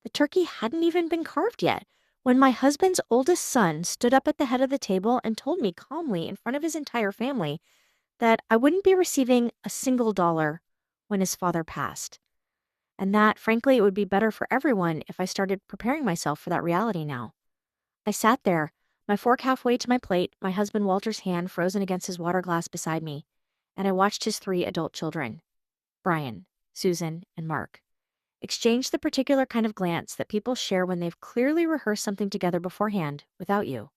The turkey hadn't even been carved yet when my husband's oldest son stood up at the head of the table and told me calmly in front of his entire family that I wouldn't be receiving a single dollar when his father passed. And that, frankly, it would be better for everyone if I started preparing myself for that reality now. I sat there, my fork halfway to my plate, my husband Walter's hand frozen against his water glass beside me, and I watched his three adult children, Brian, Susan, and Mark, exchange the particular kind of glance that people share when they've clearly rehearsed something together beforehand without you.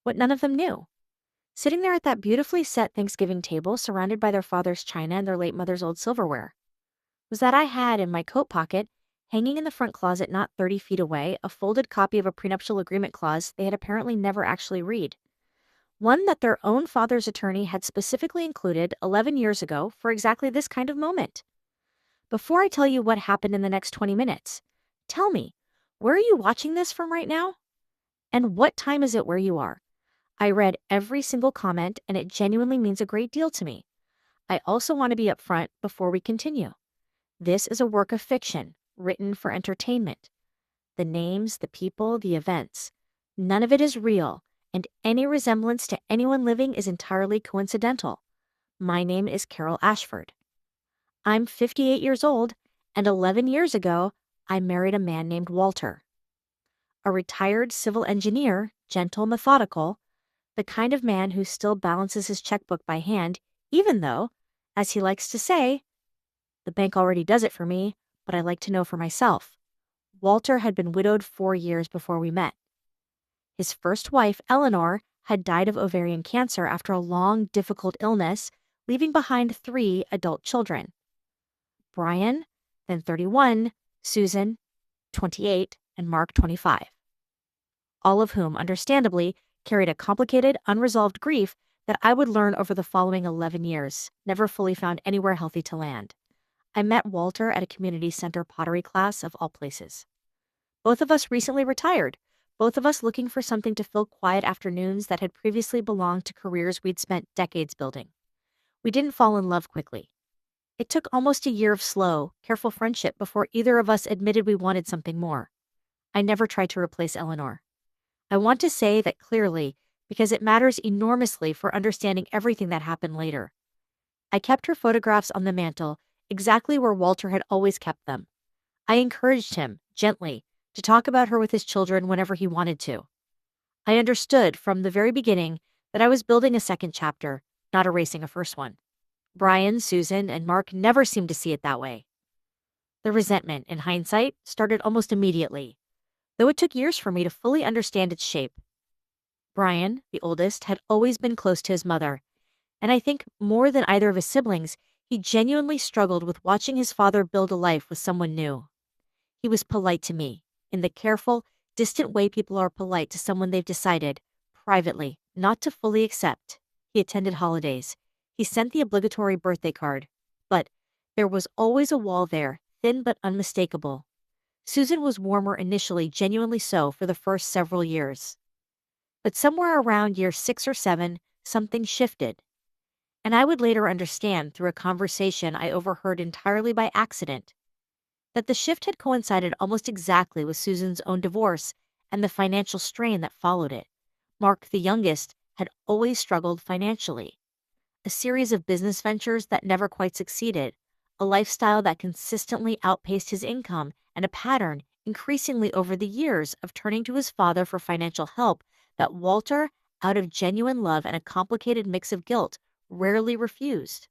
What none of them knew. Sitting there at that beautifully set Thanksgiving table surrounded by their father's china and their late mother's old silverware was that I had in my coat pocket, hanging in the front closet not 30 feet away, a folded copy of a prenuptial agreement clause they had apparently never actually read. One that their own father's attorney had specifically included 11 years ago for exactly this kind of moment. Before I tell you what happened in the next 20 minutes, tell me, where are you watching this from right now? And what time is it where you are? I read every single comment, and it genuinely means a great deal to me. I also want to be upfront before we continue. This is a work of fiction, written for entertainment. The names, the people, the events. None of it is real, and any resemblance to anyone living is entirely coincidental. My name is Carol Ashford. I'm 58 years old, and 11 years ago, I married a man named Walter. A retired civil engineer, gentle, methodical, the kind of man who still balances his checkbook by hand, even though, as he likes to say, the bank already does it for me, but I like to know for myself. Walter had been widowed 4 years before we met. His first wife, Eleanor, had died of ovarian cancer after a long, difficult illness, leaving behind 3 adult children. Brian, then 31, Susan, 28, and Mark, 25. All of whom, understandably, carried a complicated, unresolved grief that I would learn over the following 11 years, never fully found anywhere healthy to land. I met Walter at a community center pottery class of all places. Both of us recently retired, both of us looking for something to fill quiet afternoons that had previously belonged to careers we'd spent decades building. We didn't fall in love quickly. It took almost a year of slow, careful friendship before either of us admitted we wanted something more. I never tried to replace Eleanor. I want to say that clearly because it matters enormously for understanding everything that happened later. I kept her photographs on the mantle, exactly where Walter had always kept them. I encouraged him, gently, to talk about her with his children whenever he wanted to. I understood from the very beginning that I was building a second chapter, not erasing a first one. Brian, Susan, and Mark never seemed to see it that way. The resentment, in hindsight, started almost immediately, though it took years for me to fully understand its shape. Brian, the oldest, had always been close to his mother, and I think more than either of his siblings, he genuinely struggled with watching his father build a life with someone new. He was polite to me, in the careful, distant way people are polite to someone they've decided, privately, not to fully accept. He attended holidays. He sent the obligatory birthday card. But there was always a wall there, thin but unmistakable. Susan was warmer initially, genuinely so, for the first several years. But somewhere around year 6 or 7, something shifted. And I would later understand through a conversation I overheard entirely by accident that the shift had coincided almost exactly with Susan's own divorce and the financial strain that followed it. Mark, the youngest, had always struggled financially. A series of business ventures that never quite succeeded, a lifestyle that consistently outpaced his income, and a pattern, increasingly over the years, of turning to his father for financial help that Walter, out of genuine love and a complicated mix of guilt, rarely refused.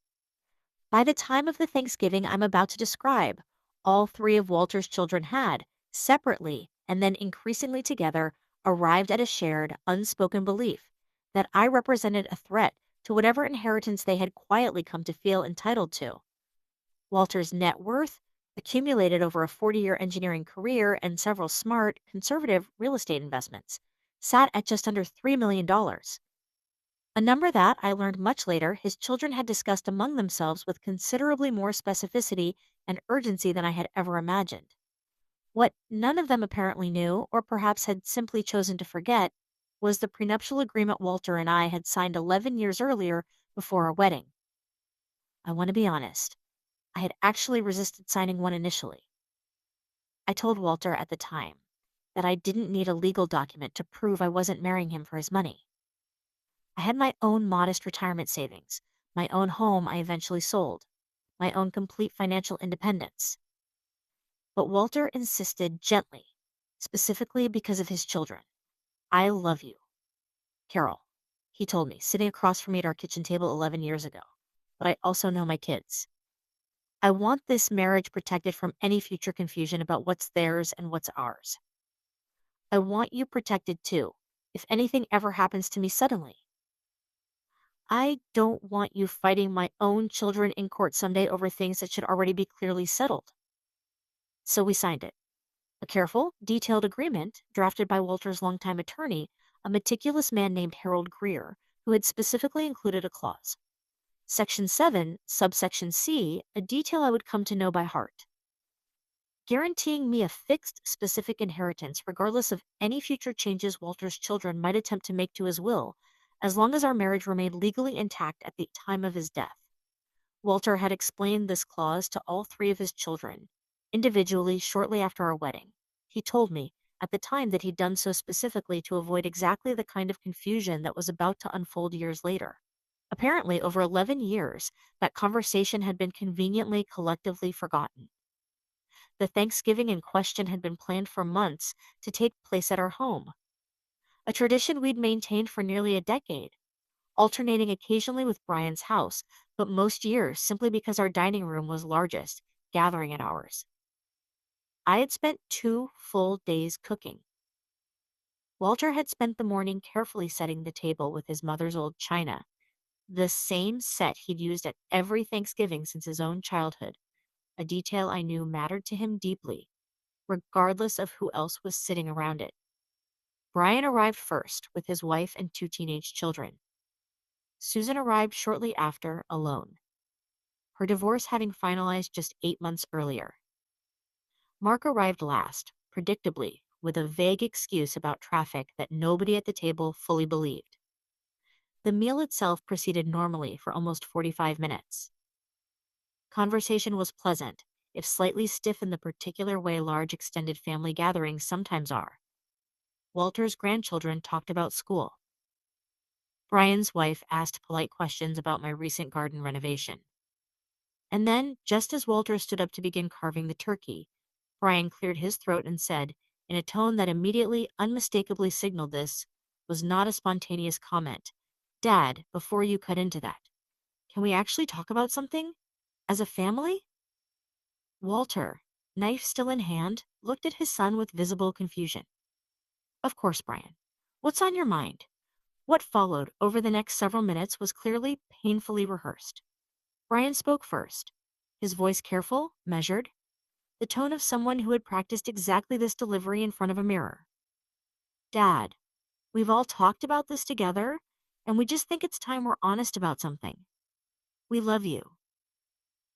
By the time of the Thanksgiving I'm about to describe, all 3 of Walter's children had, separately and then increasingly together, arrived at a shared, unspoken belief that I represented a threat to whatever inheritance they had quietly come to feel entitled to. Walter's net worth, accumulated over a 40-year engineering career and several smart, conservative real estate investments, sat at just under $3 million. A number that, I learned much later, his children had discussed among themselves with considerably more specificity and urgency than I had ever imagined. What none of them apparently knew, or perhaps had simply chosen to forget, was the prenuptial agreement Walter and I had signed 11 years earlier before our wedding. I want to be honest. I had actually resisted signing one initially. I told Walter at the time that I didn't need a legal document to prove I wasn't marrying him for his money. I had my own modest retirement savings, my own home I eventually sold, my own complete financial independence. But Walter insisted gently, specifically because of his children. I love you, Carol, he told me, sitting across from me at our kitchen table 11 years ago. But I also know my kids. I want this marriage protected from any future confusion about what's theirs and what's ours. I want you protected too, if anything ever happens to me suddenly. I don't want you fighting my own children in court someday over things that should already be clearly settled. So we signed it. A careful, detailed agreement drafted by Walter's longtime attorney, a meticulous man named Harold Greer, who had specifically included a clause. Section 7, subsection C, a detail I would come to know by heart, guaranteeing me a fixed, specific inheritance regardless of any future changes Walter's children might attempt to make to his will, as long as our marriage remained legally intact at the time of his death. Walter had explained this clause to all three of his children, individually shortly after our wedding. He told me at the time that he'd done so specifically to avoid exactly the kind of confusion that was about to unfold years later. Apparently, over 11 years, that conversation had been conveniently collectively forgotten. The Thanksgiving in question had been planned for months to take place at our home, a tradition we'd maintained for nearly a decade, alternating occasionally with Brian's house, but most years simply because our dining room was largest, gathering at ours. I had spent 2 full days cooking. Walter had spent the morning carefully setting the table with his mother's old china, the same set he'd used at every Thanksgiving since his own childhood, a detail I knew mattered to him deeply, regardless of who else was sitting around it. Brian arrived first with his wife and 2 teenage children. Susan arrived shortly after, alone, her divorce having finalized just 8 months earlier. Mark arrived last, predictably, with a vague excuse about traffic that nobody at the table fully believed. The meal itself proceeded normally for almost 45 minutes. Conversation was pleasant, if slightly stiff in the particular way large extended family gatherings sometimes are. Walter's grandchildren talked about school. Brian's wife asked polite questions about my recent garden renovation. And then, just as Walter stood up to begin carving the turkey, Brian cleared his throat and said, in a tone that immediately, unmistakably signaled this was not a spontaneous comment, "Dad, before you cut into that, can we actually talk about something? As a family?" Walter, knife still in hand, looked at his son with visible confusion. "Of course, Brian. What's on your mind?" What followed over the next several minutes was clearly painfully rehearsed. Brian spoke first, his voice careful, measured, the tone of someone who had practiced exactly this delivery in front of a mirror. "Dad, we've all talked about this together, and we just think it's time we're honest about something. We love you.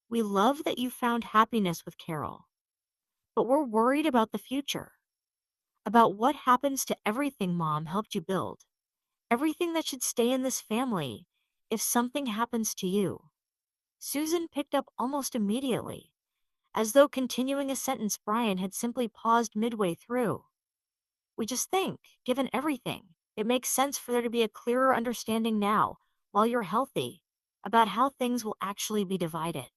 We love that you found happiness with Carol, but we're worried about the future, about what happens to everything Mom helped you build, everything that should stay in this family if something happens to you." Susan picked up almost immediately, as though continuing a sentence Brian had simply paused midway through. "We just think, given everything, it makes sense for there to be a clearer understanding now, while you're healthy, about how things will actually be divided.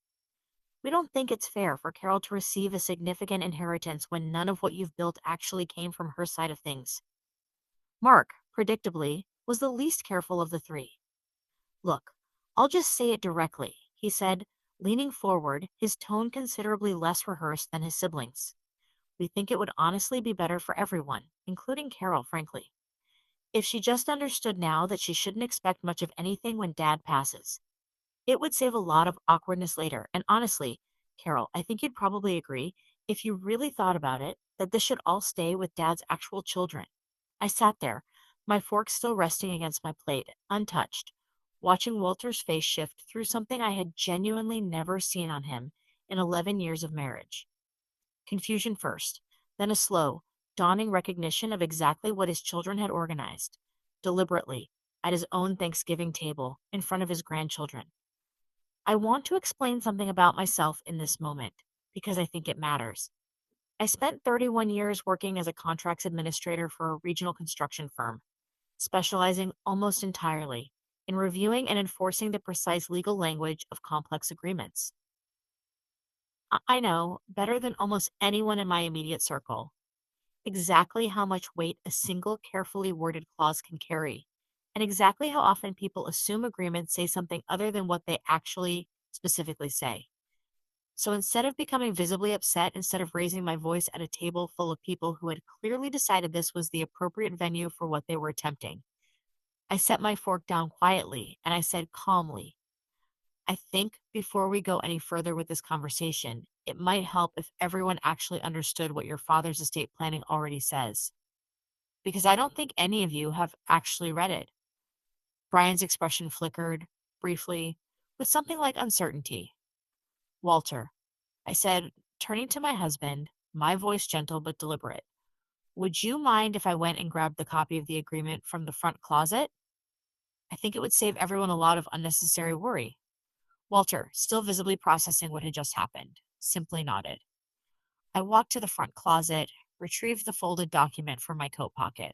We don't think it's fair for Carol to receive a significant inheritance when none of what you've built actually came from her side of things." Mark, predictably, was the least careful of the three. "Look, I'll just say it directly," he said, leaning forward, his tone considerably less rehearsed than his siblings. "We think it would honestly be better for everyone, including Carol, frankly, if she just understood now that she shouldn't expect much of anything when Dad passes. It would save a lot of awkwardness later, and honestly, Carol, I think you'd probably agree, if you really thought about it, that this should all stay with Dad's actual children." I sat there, my fork still resting against my plate, untouched, watching Walter's face shift through something I had genuinely never seen on him in 11 years of marriage. Confusion first, then a slow, dawning recognition of exactly what his children had organized, deliberately, at his own Thanksgiving table, in front of his grandchildren. I want to explain something about myself in this moment, because I think it matters. I spent 31 years working as a contracts administrator for a regional construction firm, specializing almost entirely in reviewing and enforcing the precise legal language of complex agreements. I know, better than almost anyone in my immediate circle, exactly how much weight a single carefully worded clause can carry, and exactly how often people assume agreements say something other than what they actually specifically say. So instead of becoming visibly upset, instead of raising my voice at a table full of people who had clearly decided this was the appropriate venue for what they were attempting, I set my fork down quietly and I said calmly, I think before we go any further with this conversation, it might help if everyone actually understood what your father's estate planning already says. Because I don't think any of you have actually read it. Brian's expression flickered, briefly, with something like uncertainty. Walter, I said, turning to my husband, my voice gentle but deliberate. Would you mind if I went and grabbed the copy of the agreement from the front closet? I think it would save everyone a lot of unnecessary worry. Walter, still visibly processing what had just happened, simply nodded. I walked to the front closet, retrieved the folded document from my coat pocket,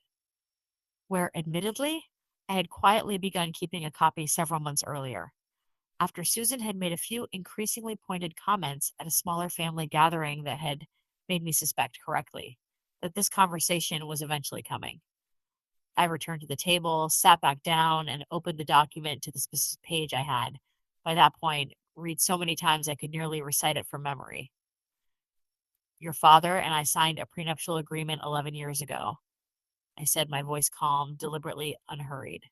where, admittedly, I had quietly begun keeping a copy several months earlier, after Susan had made a few increasingly pointed comments at a smaller family gathering that had made me suspect correctly that this conversation was eventually coming. I returned to the table, sat back down, and opened the document to the specific page I had, by that point, read so many times I could nearly recite it from memory. Your father and I signed a prenuptial agreement 11 years ago, I said, my voice calm, deliberately unhurried.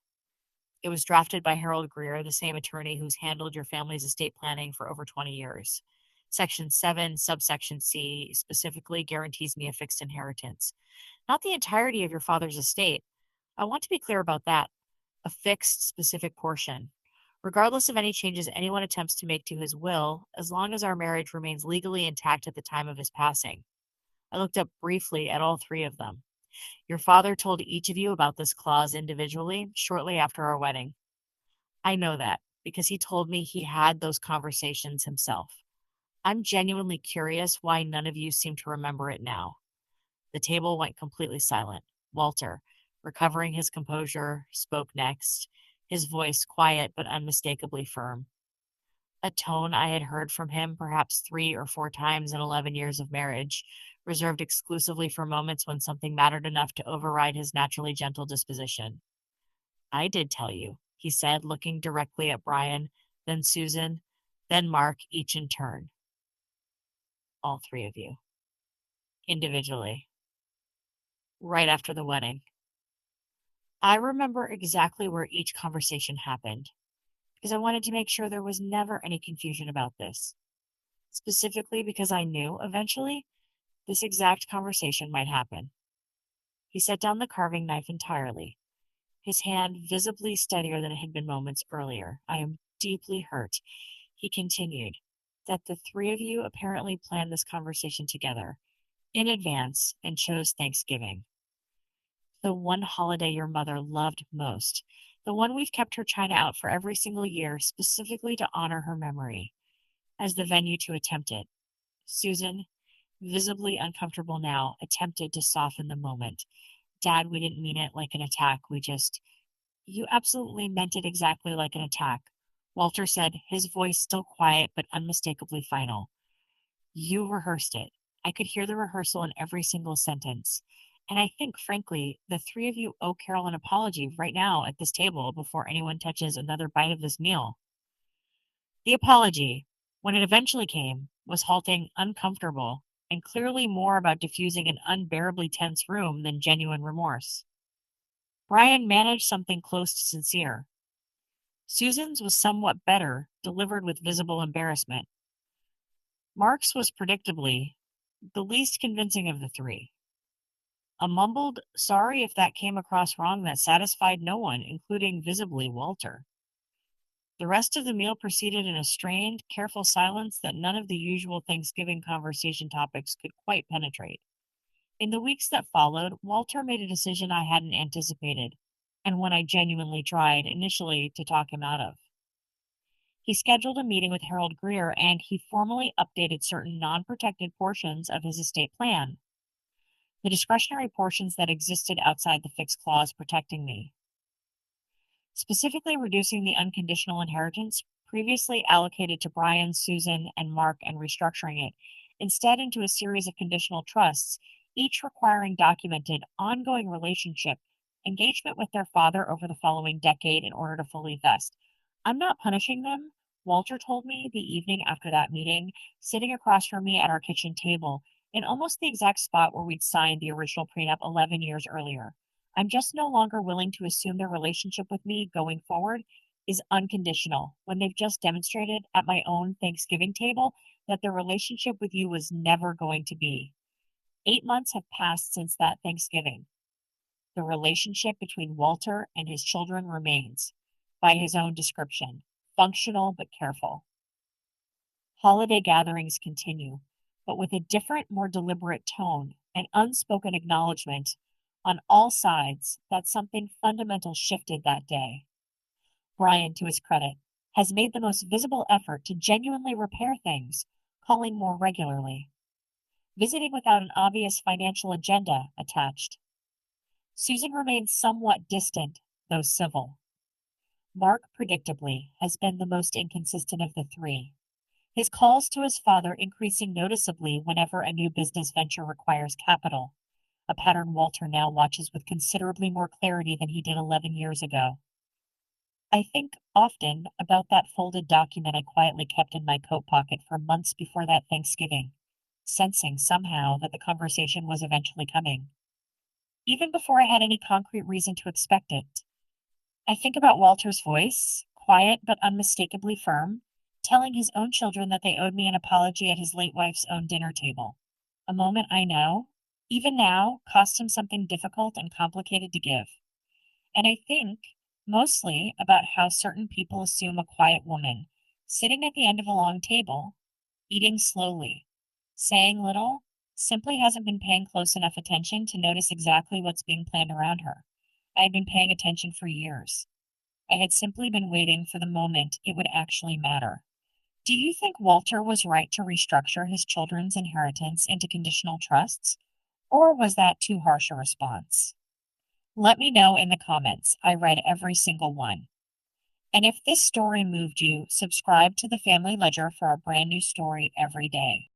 It was drafted by Harold Greer, the same attorney who's handled your family's estate planning for over 20 years. Section 7, subsection C, specifically guarantees me a fixed inheritance. Not the entirety of your father's estate. I want to be clear about that. A fixed, specific portion. Regardless of any changes anyone attempts to make to his will, as long as our marriage remains legally intact at the time of his passing. I looked up briefly at all three of them. Your father told each of you about this clause individually shortly after our wedding. I know that because he told me he had those conversations himself. I'm genuinely curious why none of you seem to remember it now. The table went completely silent. Walter, recovering his composure, spoke next, his voice quiet but unmistakably firm. A tone I had heard from him perhaps 3 or 4 times in 11 years of marriage, reserved exclusively for moments when something mattered enough to override his naturally gentle disposition. I did tell you, he said, looking directly at Brian, then Susan, then Mark, each in turn. All three of you. Individually. Right after the wedding. I remember exactly where each conversation happened, because I wanted to make sure there was never any confusion about this. Specifically because I knew, eventually, this exact conversation might happen. He set down the carving knife entirely, his hand visibly steadier than it had been moments earlier. I am deeply hurt, he continued, that the three of you apparently planned this conversation together, in advance, and chose Thanksgiving. The one holiday your mother loved most, the one we've kept her china out for every single year, specifically to honor her memory, as the venue to attempt it. Susan, visibly uncomfortable now, attempted to soften the moment. Dad, we didn't mean it like an attack. You absolutely meant it exactly like an attack. Walter said, his voice still quiet but unmistakably final. You rehearsed it. I could hear the rehearsal in every single sentence. And I think, frankly, the three of you owe Carol an apology right now at this table before anyone touches another bite of this meal. The apology, when it eventually came, was halting, uncomfortable, and clearly more about diffusing an unbearably tense room than genuine remorse. Brian managed something close to sincere. Susan's was somewhat better, delivered with visible embarrassment. Mark's was predictably the least convincing of the three. A mumbled sorry if that came across wrong that satisfied no one, including visibly Walter. The rest of the meal proceeded in a strained, careful silence that none of the usual Thanksgiving conversation topics could quite penetrate. In the weeks that followed, Walter made a decision I hadn't anticipated, and one I genuinely tried initially to talk him out of. He scheduled a meeting with Harold Greer and he formally updated certain non protected portions of his estate plan, the discretionary portions that existed outside the fixed clause protecting me, specifically reducing the unconditional inheritance previously allocated to Brian, Susan, and Mark and restructuring it instead into a series of conditional trusts, each requiring documented ongoing relationship engagement with their father over the following decade in order to fully vest. I'm not punishing them, Walter told me the evening after that meeting, sitting across from me at our kitchen table, in almost the exact spot where we'd signed the original prenup 11 years earlier. I'm just no longer willing to assume their relationship with me going forward is unconditional when they've just demonstrated at my own Thanksgiving table that their relationship with you was never going to be. 8 months have passed since that Thanksgiving. The relationship between Walter and his children remains, by his own description, functional but careful. Holiday gatherings continue, but with a different, more deliberate tone and unspoken acknowledgement on all sides that something fundamental shifted that day. Brian, to his credit, has made the most visible effort to genuinely repair things, calling more regularly, visiting without an obvious financial agenda attached. Susan remains somewhat distant, though civil. Mark, predictably, has been the most inconsistent of the three, his calls to his father increasing noticeably whenever a new business venture requires capital, a pattern Walter now watches with considerably more clarity than he did 11 years ago. I think often about that folded document I quietly kept in my coat pocket for months before that Thanksgiving, sensing somehow that the conversation was eventually coming. Even before I had any concrete reason to expect it, I think about Walter's voice, quiet but unmistakably firm, telling his own children that they owed me an apology at his late wife's own dinner table. A moment I know, even now, cost him something difficult and complicated to give. And I think mostly about how certain people assume a quiet woman, sitting at the end of a long table, eating slowly, saying little, simply hasn't been paying close enough attention to notice exactly what's being planned around her. I had been paying attention for years. I had simply been waiting for the moment it would actually matter. Do you think Walter was right to restructure his children's inheritance into conditional trusts, or was that too harsh a response? Let me know in the comments. I read every single one. And if this story moved you, subscribe to the Family Ledger for a brand new story every day.